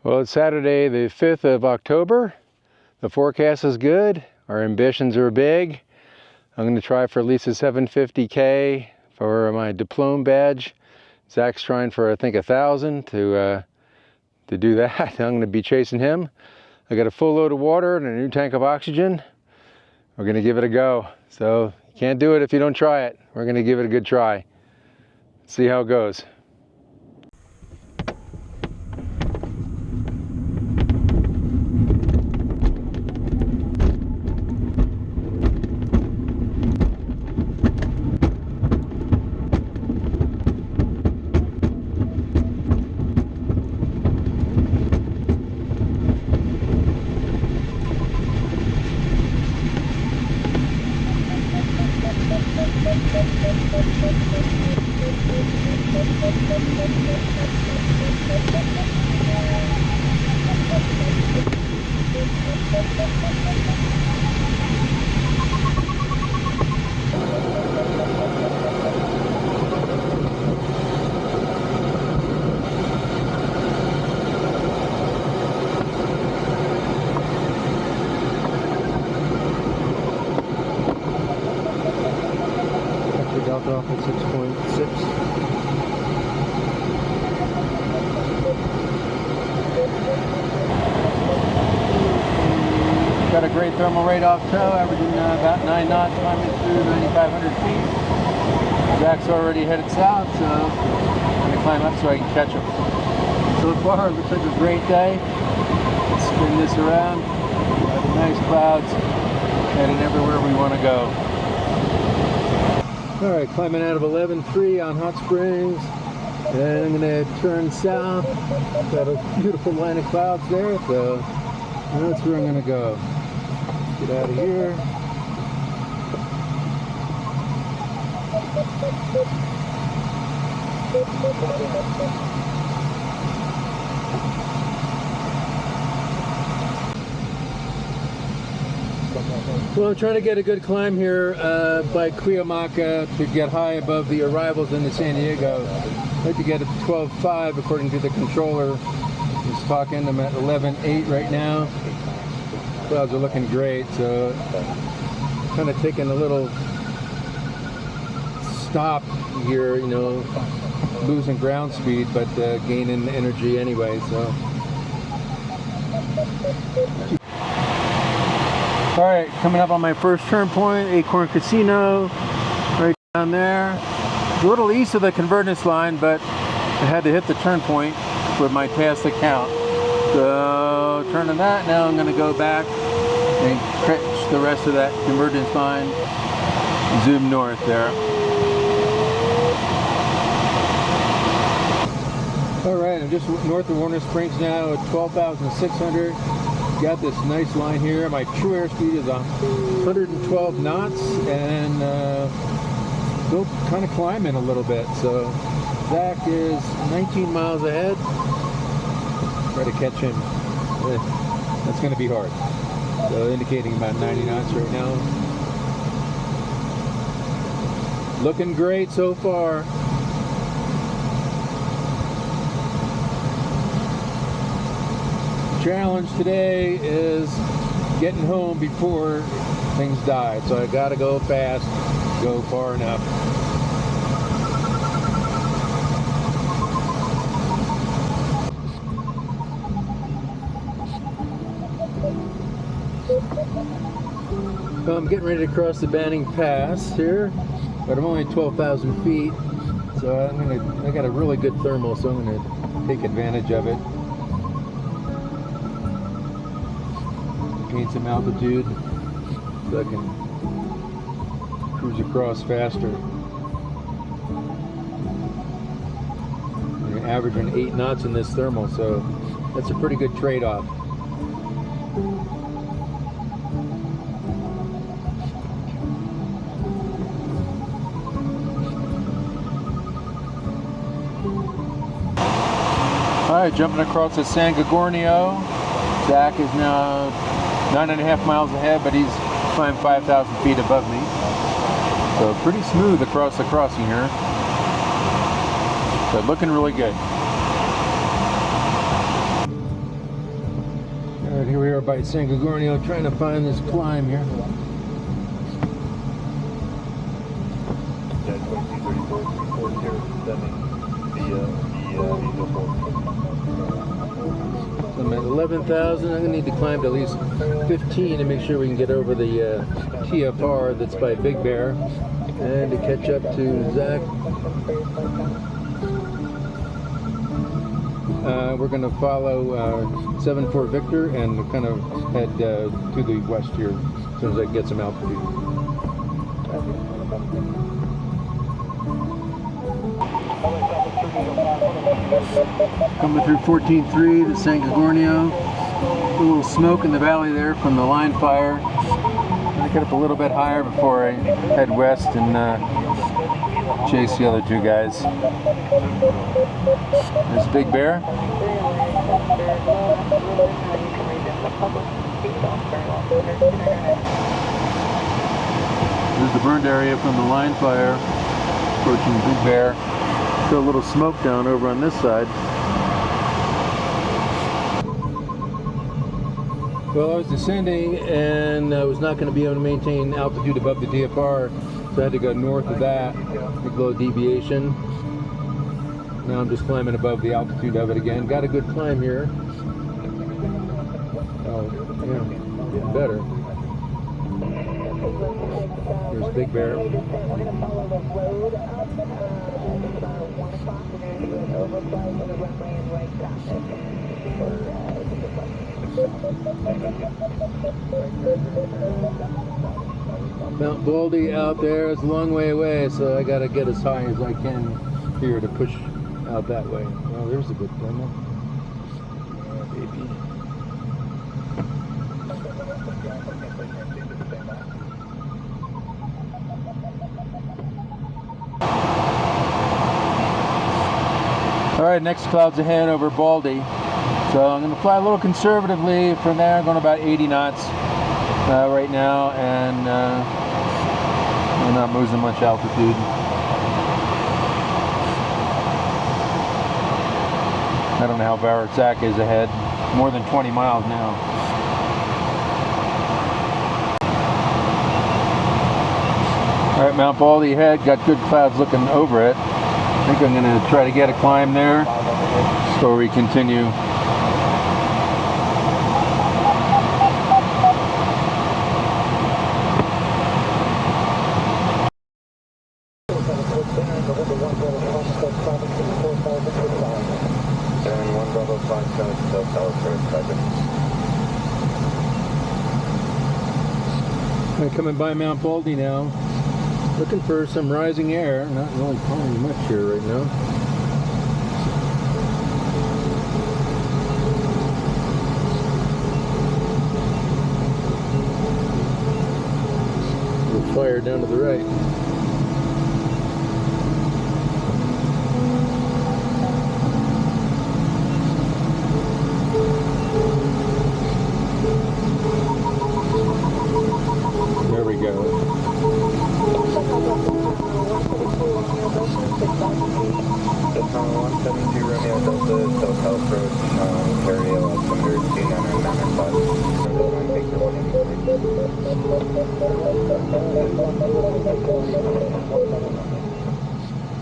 Well, it's Saturday the 5th of October. The forecast is good. Our ambitions are big. I'm going to try for at least a 750K for my diploma badge. Zach's trying for, I think, 1,000 to do that. I'm going to be chasing him. I got a full load of water and a new tank of oxygen. We're going to give it a go. So you can't do it if you don't try it. We're going to give it a good try. See how it goes. Off at 6.6. Got a great thermal rate off tow, averaging about 9 knots, climbing through 9,500 feet. Zach's already headed south, so I'm going to climb up so I can catch him. So far, it looks like a great day. Let's spin this around. Nice clouds, heading everywhere we want to go. Alright, climbing out of 11.3 on Hot Springs, and I'm going to turn south. Got a beautiful line of clouds there, so that's where I'm going to go. Get out of here. Well, I'm trying to get a good climb here by Cuyamaca to get high above the arrivals into San Diego. I'd like to get it to 12.5 according to the controller. He's talking. I'm at 11.8 right now. Clouds are looking great, so kind of taking a little stop here, you know, losing ground speed, but gaining energy anyway, so. All right, coming up on my first turn point, Acorn Casino, right down there. A little east of the convergence line, but I had to hit the turn point for my pass the count. So turning that, now I'm gonna go back and catch the rest of that convergence line, zoom north there. All right, I'm just north of Warner Springs now at 12,600. Got this nice line here. My true airspeed is 112 knots and still kind of climbing a little bit. So Zach is 19 miles ahead. Try to catch him. That's going to be hard. So indicating about 90 knots right now. Looking great so far. Challenge today is getting home before things die, so I gotta go fast, go far enough. So I'm getting ready to cross the Banning Pass here, but I'm only 12,000 feet, so I got a really good thermal, so I'm gonna take advantage of it. Gain some altitude so I can cruise across faster. You're averaging 8 knots in this thermal, so that's a pretty good trade-off. All right, jumping across the San Gorgonio. Zach is now 9.5 miles ahead, but he's climbed 5,000 feet above me. So pretty smooth across the crossing here. But looking really good. Here we are by San Gorgonio, trying to find this climb here. So I'm at 11,000. I'm going to need to climb to at least 15 to make sure we can get over the TFR that's by Big Bear, and to catch up to Zach. We're going to follow 74 Victor and kind of head to the west here as soon as I get some altitude. Coming through 14.3 to San Gorgonio. A little smoke in the valley there from the line fire. I'm going to get up a little bit higher before I head west and chase the other two guys. There's Big Bear. There's the burned area from the line fire, approaching Big Bear. Still a little smoke down over on this side. Well, I was descending and I was not going to be able to maintain altitude above the DFR, so I had to go north of that, big low deviation. Now I'm just climbing above the altitude of it again. Got a good climb here. Oh, yeah, getting better. Here's Big Bear. Mount Baldy out there. It's a long way away, so I got to get as high as I can here to push out that way. Oh, there's a good demo. Yeah, baby. All right, next cloud's ahead over Baldy. So I'm going to fly a little conservatively from there. I'm going about 80 knots right now, and I'm not losing much altitude. I don't know how far Zach is ahead. More than 20 miles now. All right, Mount Baldy ahead. Got good clouds looking over it. I think I'm going to try to get a climb there before we continue. I'm coming by Mount Baldy now, looking for some rising air. Not really finding much here right now. A little fire down to the right. There we go.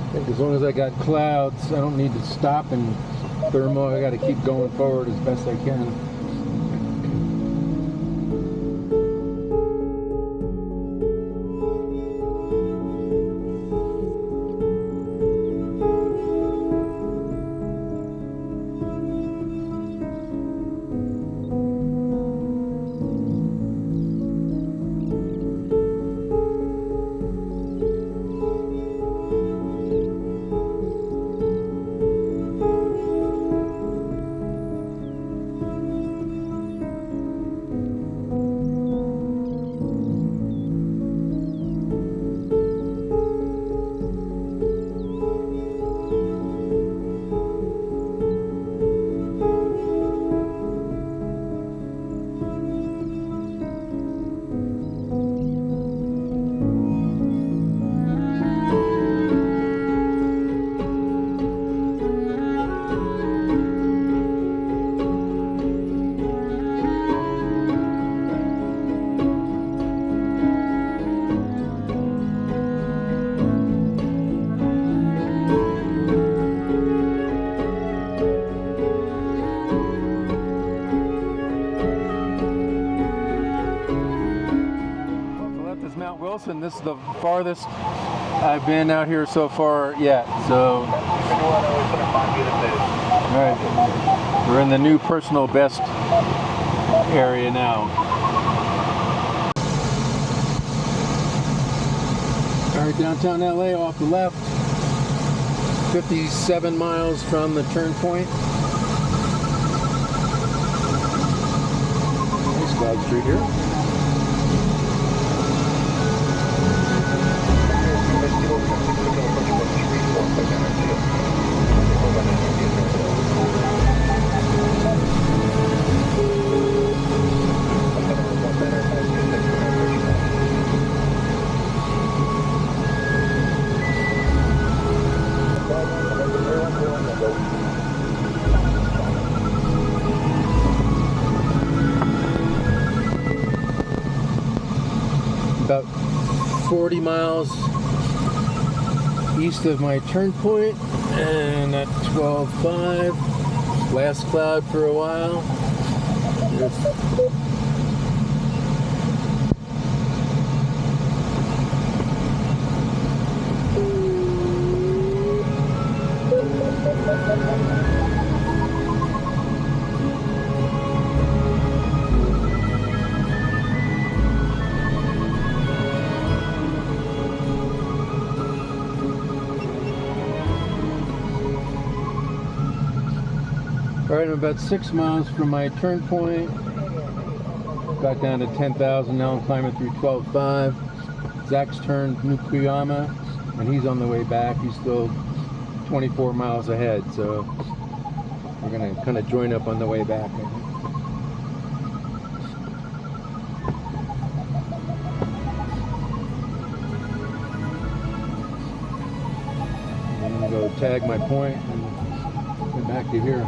I think as long as I got clouds, I don't need to stop and thermal. I got to keep going forward as best I can. miles, and this is the farthest I've been out here so far yet. So, alright, we're in the new personal best area now. Alright, downtown LA off the left, 57 miles from the turn point. Nice Cloud Street here. About 40 miles east of my turn point, and at 12.5, last cloud for a while. Alright, I'm about 6 miles from my turn point. Got down to 10,000, now I'm climbing through 12.5. Zach's turned Nukuyama, and he's on the way back. He's still 24 miles ahead, so we're going to kind of join up on the way back. I'm going to go tag my point and get back to here.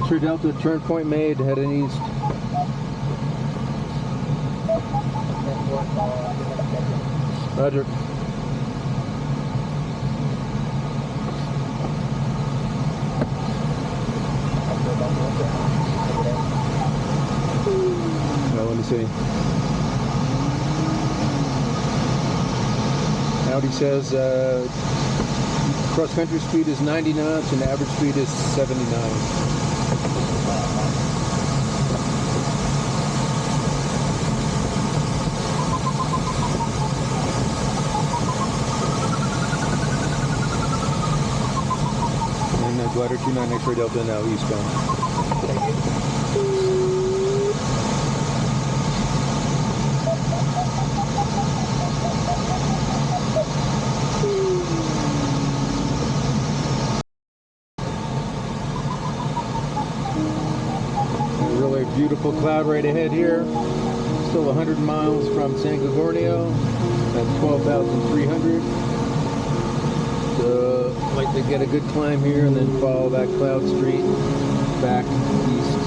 True Delta turn point made, heading east. Roger. Well, let me see. Audi says cross country speed is 90 knots and average speed is 79. Glider 29 X-ray Delta now eastbound. A really beautiful cloud right ahead here. Still 100 miles from San Gorgonio. That's 12,300. So I'd like to get a good climb here and then follow that Cloud Street back east.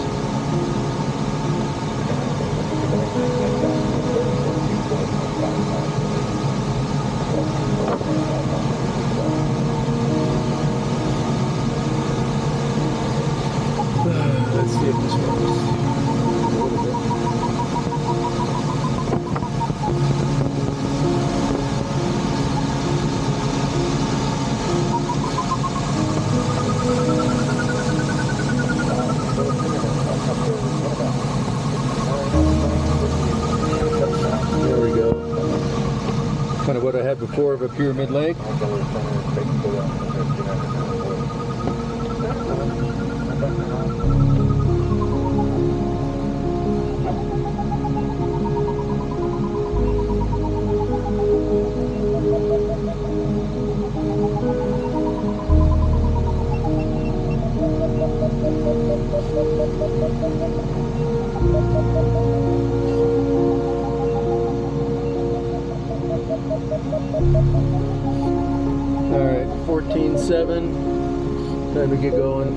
Let's see if this works. 4 of a pyramid lake. Alright, 14.7. Time to get going.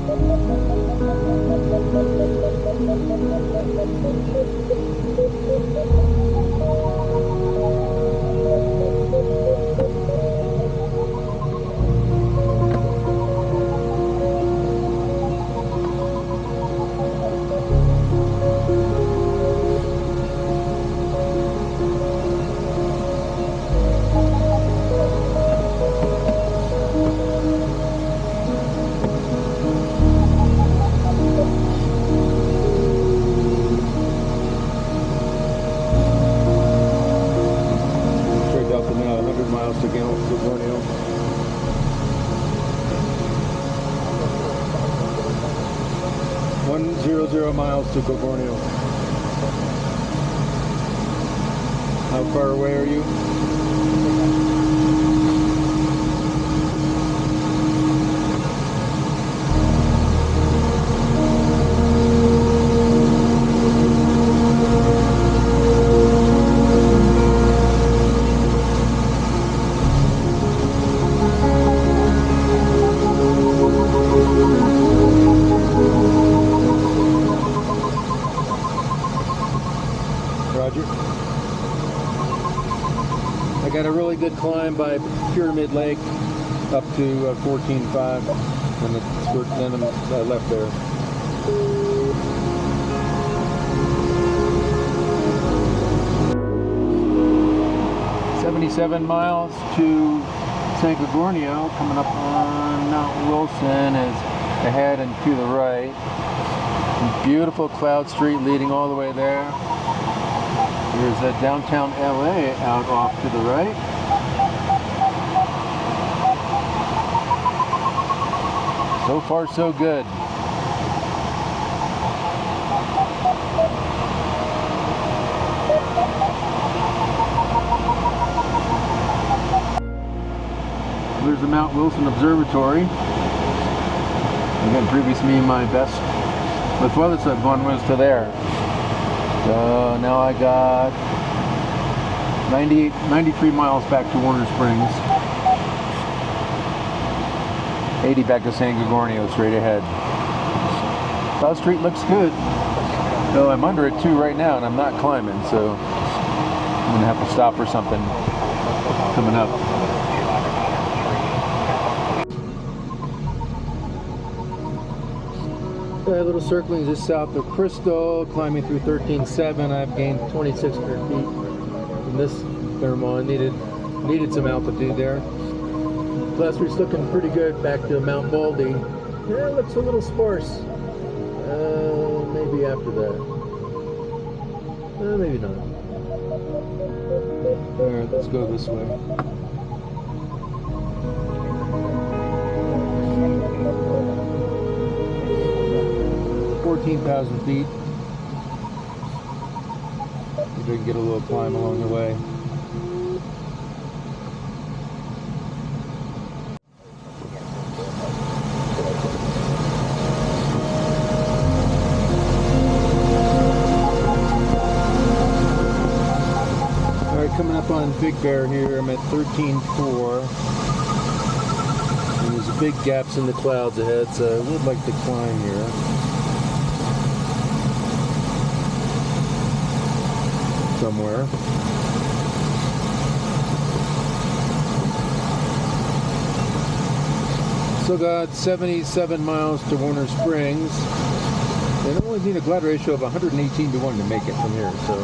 Miles to Gorgonio. 100 miles to Gorgonio. How far away are you? Roger. I got a really good climb by Pyramid Lake up to 14.5, and then I left there. "77 miles to San Gorgonio, coming up on Mount Wilson is ahead and to the right. Beautiful Cloud Street leading all the way there. There's a downtown LA out off to the right. So far, so good. There's the Mount Wilson Observatory. Again, previously my best, the farthest I've gone was to there. So now I got 93 miles back to Warner Springs. 80 back to San Gorgonio, straight ahead. South Street looks good. Though I'm under it too right now and I'm not climbing, so I'm gonna have to stop for something coming up. A little circling just south of Crystal, climbing through 13.7. I've gained 2,600 feet from this thermal. I needed some altitude there. Last week's looking pretty good back to Mount Baldy. Yeah, it looks a little sparse. Maybe after that. Maybe not. Alright, let's go this way. "14,000 feet. Maybe I can get a little climb along the way. Alright, coming up on Big Bear here. I'm at 13.4. And there's big gaps in the clouds ahead, so I would like to climb here. Somewhere. Still got 77 miles to Warner Springs. And I only need a glide ratio of 118:1 to make it from here, so.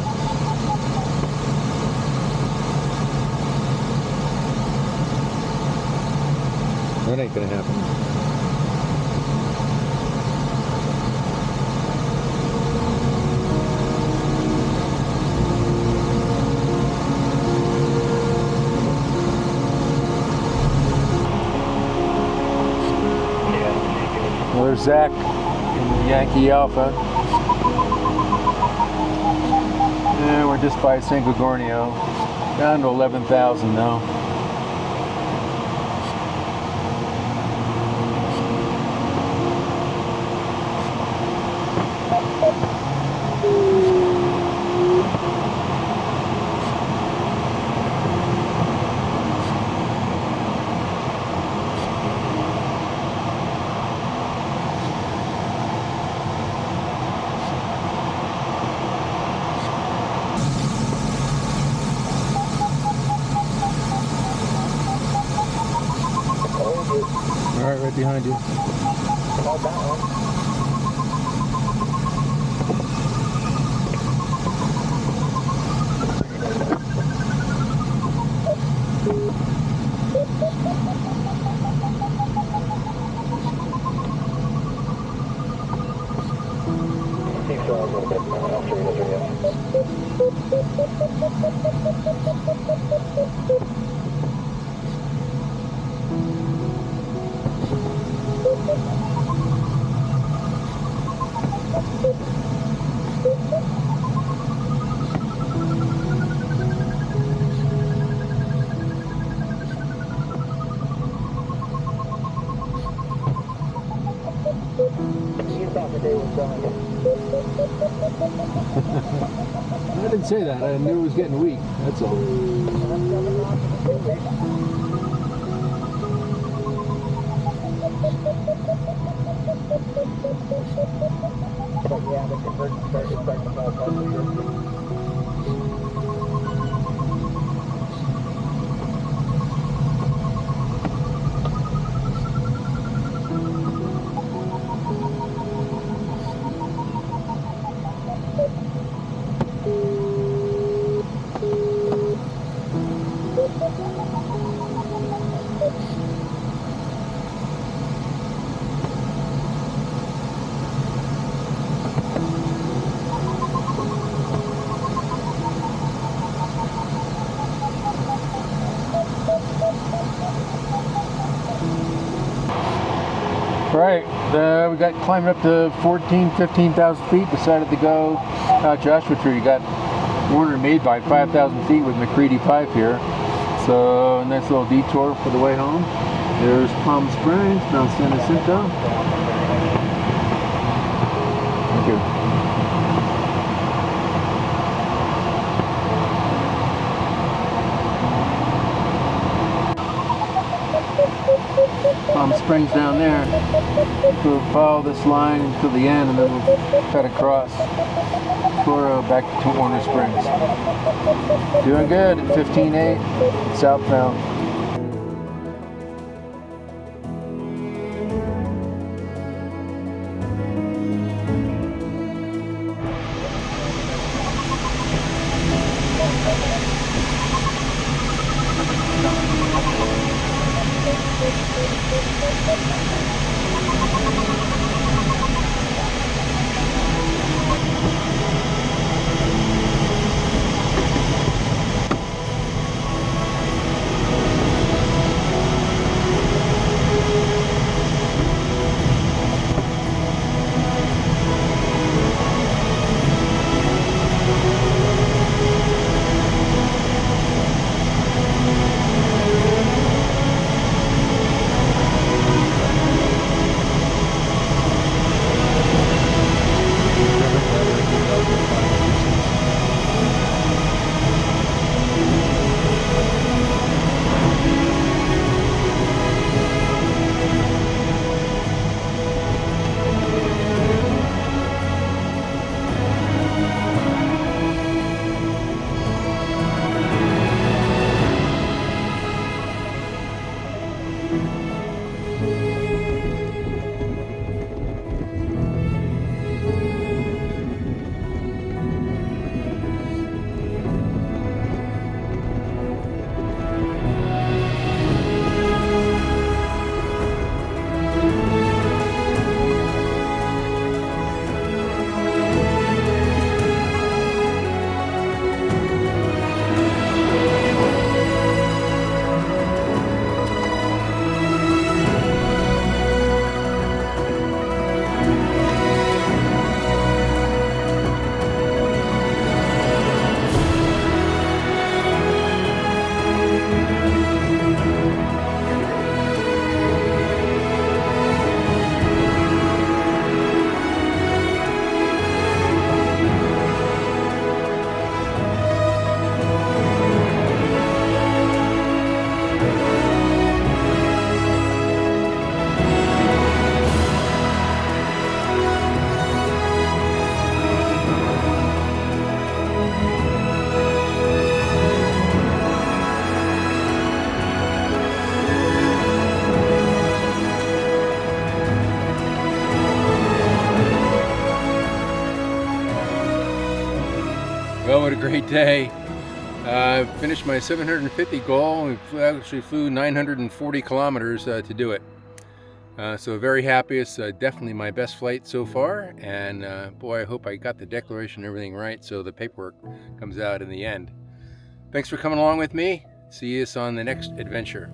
That ain't gonna happen. there's Zach in the Yankee Alpha. And we're just by San Gorgonio. Down to 11,000 now. All right, right behind you. Hold that one. I didn't say that. I knew it was getting weak. That's all. But yeah, the conversion started to fall apart for sure. Right, we got climbing up to 15,000 feet. Decided to go Joshua Tree. You got Warner made by 5,000 feet with McCready Pipe here. So nice little detour for the way home. There's Palm Springs, Mt San Gorgonio. Thank you. Palm Springs down there. We'll follow this line to the end and then we'll cut across for back to Warner Springs. Doing good at 15.8 southbound. great day. Finished my 750 goal. We actually flew 940 kilometers to do it. So very happy. It's definitely my best flight so far, and boy, I hope I got the declaration and everything right so the paperwork comes out in the end. Thanks for coming along with me. See you on the next adventure.